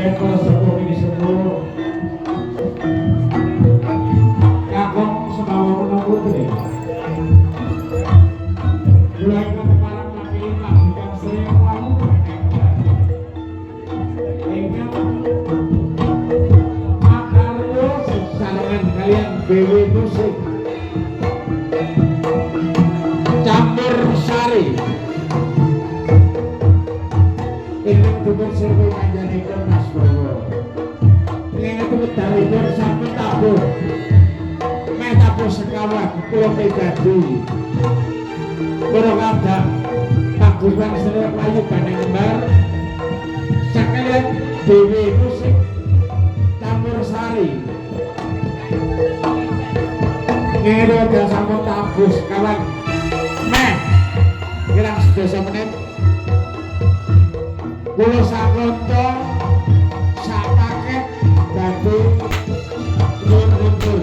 Kemudian kalau sepuh ini sepuh kakong sebawa menunggu ini mulai ke kemarin makin bukan sering kamu hingga makaryo sesarangan kalian BW Musik Campur Sari ini dukun serba panjenengan Mas Bowo ini itu dalipun sampun tabuh meh tabuh sekawan kula pribadi kula kadang pagusan Sri Wayu Banenggembar sekalian BW Musik Campur Sari ini udah sampun tabuh sekawan meh kirang sedasa menit kula sakonco sak paket dadi lur-lur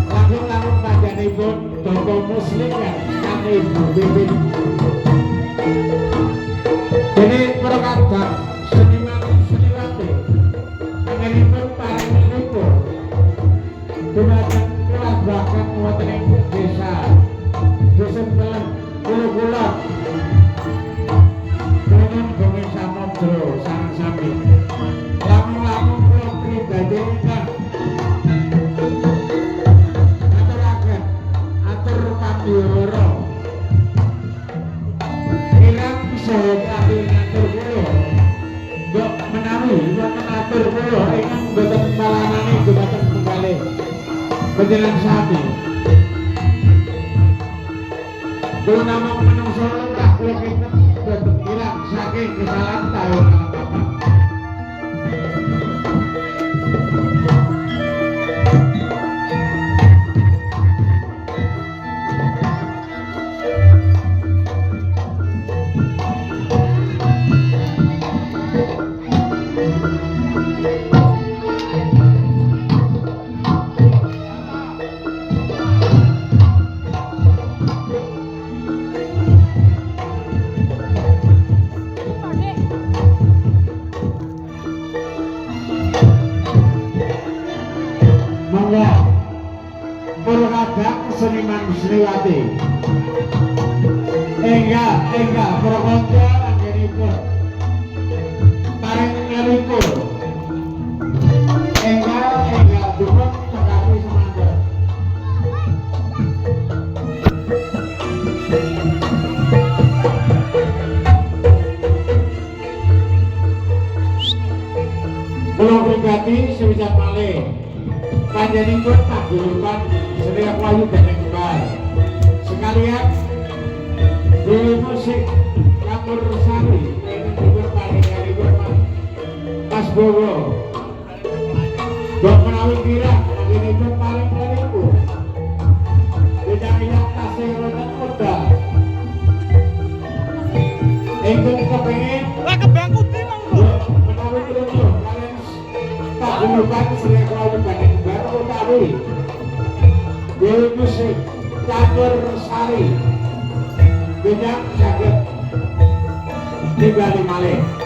langsung panjenenganipun Doko Muslim ya kali Ibu Bibit jadi para kadang seniman seniwati panjenenganipun parinipun dumateng kelabrakan wonten ing desa dusun Pelem kula-kula Bumi Samudra sareng sami lamun-lamun kula pribadi kan aturaken atur pambiwara kirang saha kangge ngatur kula mbok menawi wonten atur kula ingkang boten malanane dumateng penggalih panjenengan sami kula namung menungso lemah kula kinten boten kirang saking kesalahan tahun seniman Sriwati enggak prokonco anggenipun paring ngelipur enggak dukun tekapi semangga kula pribadi sewisan malih panjenenganipun paguyuban Sri Wayu Banenggembar sekalian BW Musik Campur Sari ini juga paringanipun Mas Bowo mbok menawi kira panjenenganipun paringanipun bidang tasih wonten modal ingkang kepengin kebangkuti menawi kula kalian paguyuban Sri Wayu Banenggembar utawi BW Musik Campur Sari bidang saged timbali malih